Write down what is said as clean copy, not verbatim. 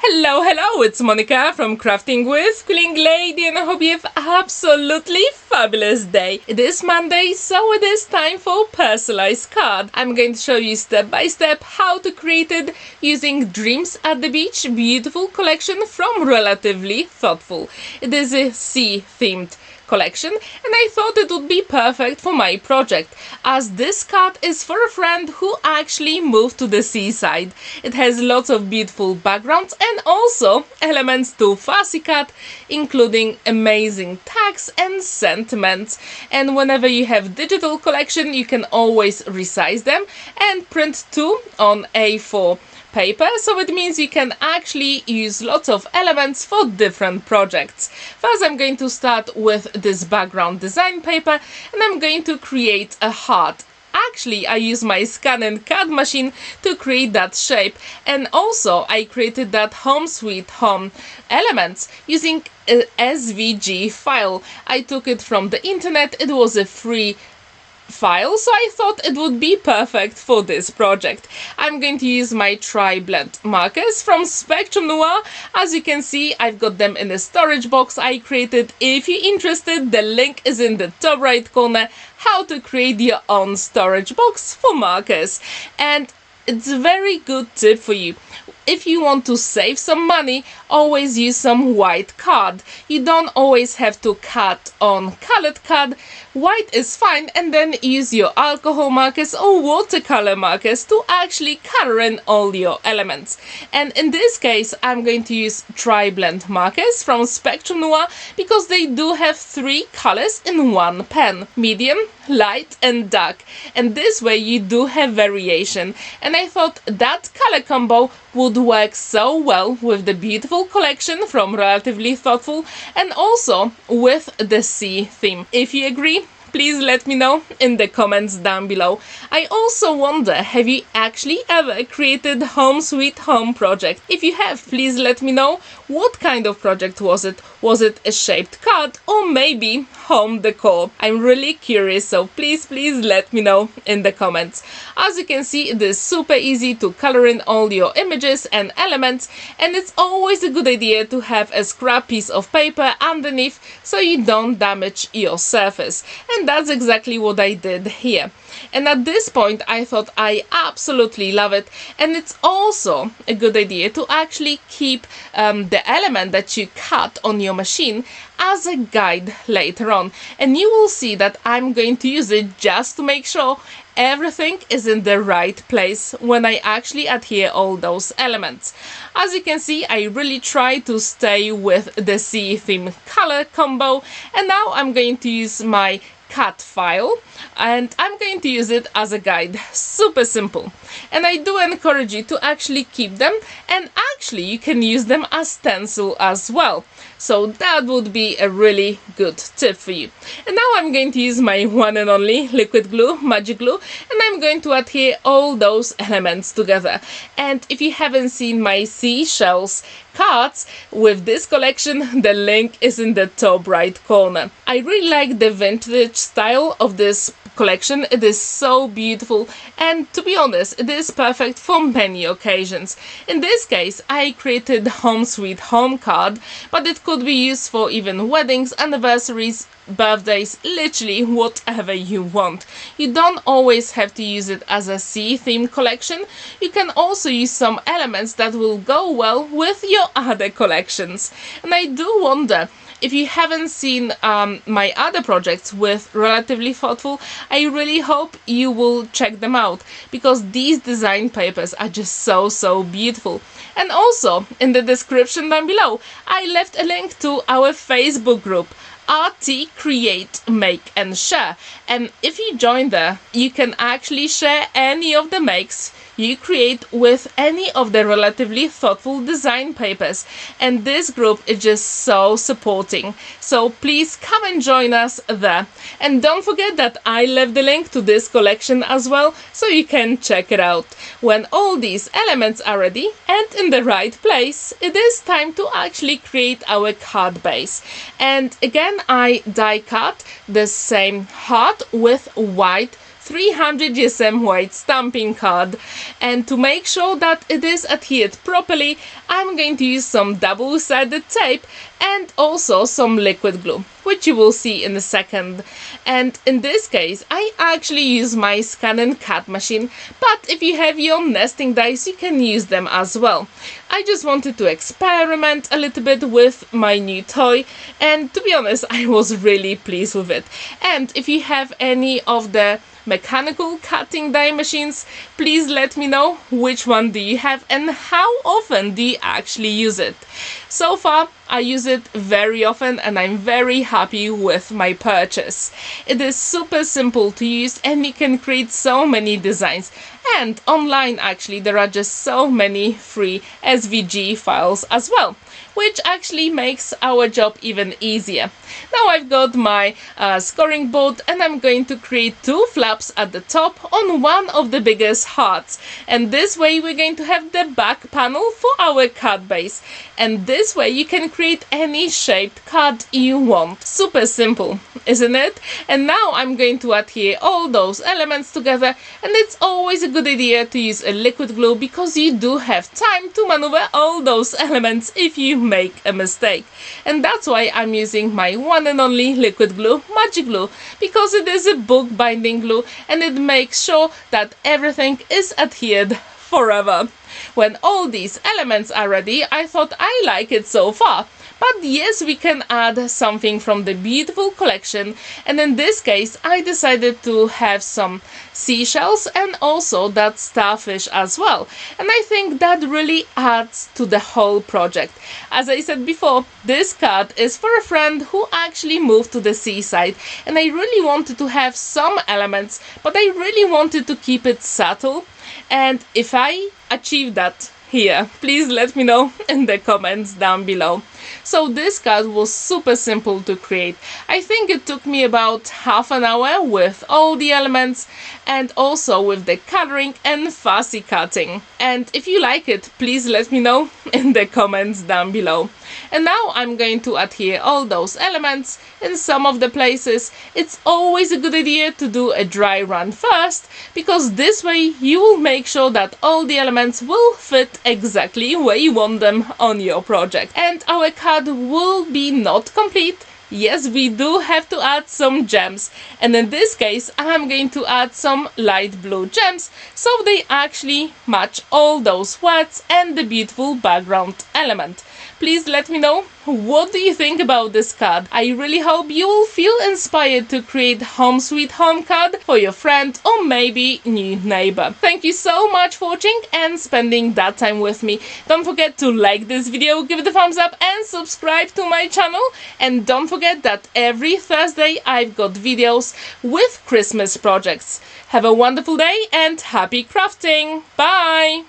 Hello, it's Monica from Crafting with Quilling Lady, and I hope you have absolutely fabulous day. It is Monday, so it is time for personalized card. I'm going to show you step by step how to create it using Dreams at the Beach beautiful collection from Relatively Thoughtful. It is a sea themed collection, and I thought it would be perfect for my project, as this card is for a friend who actually moved to the seaside. It has lots of beautiful backgrounds and also elements to fussy cut, including amazing tags and sentiments. And whenever you have digital collection, you can always resize them and print two on A4 paper, so it means you can actually use lots of elements for different projects. First, I'm going to start with this background design paper, and I'm going to create a heart. Actually, I use my ScanNCut machine to create that shape, and also I created that home sweet home elements using a SVG file. I took it from the internet. It was a free file, so I thought it would be perfect for this project. I'm going to use my triblend markers from Spectrum Noir. As you can see, I've got them in a storage box I created. If you're interested, the link is in the top right corner, how to create your own storage box for markers. And it's a very good tip for you. If you want to save some money, always use some white card. You don't always have to cut on colored card. White is fine, and then use your alcohol markers or watercolor markers to actually color in all your elements. And in this case, I'm going to use triblend markers from Spectrum Noir because they do have three colors in one pen: medium, light and dark. And this way you do have variation. And I thought that color combo would work so well with the beautiful collection from Relatively Thoughtful and also with the sea theme. If you agree, please let me know in the comments down below. I also wonder, have you actually ever created home sweet home project? If you have, please let me know what kind of project was it. Was it a shaped card or maybe home decor? I'm really curious, so please let me know in the comments. As you can see, it is super easy to color in all your images and elements, and it's always a good idea to have a scrap piece of paper underneath so you don't damage your surface. And that's exactly what I did here. And at this point, I thought I absolutely love it. And it's also a good idea to actually keep the element that you cut on your machine as a guide later on. And you will see that I'm going to use it just to make sure everything is in the right place when I actually adhere all those elements. As you can see, I really try to stay with the sea theme color combo. And now I'm going to use my cut file, and I'm going to use it as a guide. Super simple. And I do encourage you to actually keep them, and actually you can use them as stencil as well. So that would be a really good tip for you. And now I'm going to use my one and only liquid glue, magic glue, and I'm going to adhere all those elements together. And if you haven't seen my seashells cards with this collection, the link is in the top right corner. I really like the vintage style of this collection. It is so beautiful, and to be honest, it is perfect for many occasions. In this case, I created home sweet home card, but it could be used for even weddings, anniversaries, birthdays, literally whatever you want. You don't always have to use it as a sea theme collection. You can also use some elements that will go well with your other collections. And I do wonder, if you haven't seen my other projects with Relatively Thoughtful, I really hope you will check them out, because these design papers are just so beautiful. And also in the description down below, I left a link to our Facebook group, RT Create, Make and Share. And if you join there, you can actually share any of the makes you create with any of the Relatively Thoughtful design papers. And this group is just so supporting. So please come and join us there. And don't forget that I left the link to this collection as well, so you can check it out. When all these elements are ready and in the right place, it is time to actually create our card base. And again, I die cut the same heart with white 300 GSM white stamping card, and to make sure that it is adhered properly, I'm going to use some double-sided tape and also some liquid glue, which you will see in a second. And in this case, I actually use my ScanNCut machine, but if you have your nesting dies, you can use them as well. I just wanted to experiment a little bit with my new toy, and to be honest, I was really pleased with it. And if you have any of the mechanical cutting die machines, please let me know which one do you have and how often do you actually use it. So far, I use it very often and I'm very happy with my purchase. It is super simple to use and you can create so many designs. And online actually there are just so many free SVG files as well, which actually makes our job even easier. Now I've got my scoring board and I'm going to create two flaps at the top on one of the biggest hearts. And this way we're going to have the back panel for our card base. And this way you can create any shaped card you want. Super simple, isn't it? And now I'm going to adhere all those elements together, and it's always a good idea to use a liquid glue because you do have time to maneuver all those elements if you make a mistake. And that's why I'm using my one and only liquid glue, Magic Glue, because it is a book binding glue and it makes sure that everything is adhered forever. When all these elements are ready, I thought I like it so far. But yes, we can add something from the beautiful collection, and in this case I decided to have some seashells and also that starfish as well, and I think that really adds to the whole project. As I said before, this card is for a friend who actually moved to the seaside, and I really wanted to have some elements, but I really wanted to keep it subtle, and if I achieve that here, please let me know in the comments down below. So this card was super simple to create. I think it took me about half an hour with all the elements and also with the coloring and fussy cutting. And if you like it, please let me know in the comments down below. And now I'm going to adhere all those elements in some of the places. It's always a good idea to do a dry run first, because this way you will make sure that all the elements will fit exactly where you want them on your project. And our card will be not complete. Yes, we do have to add some gems, and in this case I'm going to add some light blue gems so they actually match all those words and the beautiful background element. Please let me know, what do you think about this card? I really hope you will feel inspired to create Home Sweet Home card for your friend or maybe new neighbor. Thank you so much for watching and spending that time with me. Don't forget to like this video, give it a thumbs up and subscribe to my channel. And don't forget that every Thursday I've got videos with Christmas projects. Have a wonderful day and happy crafting! Bye!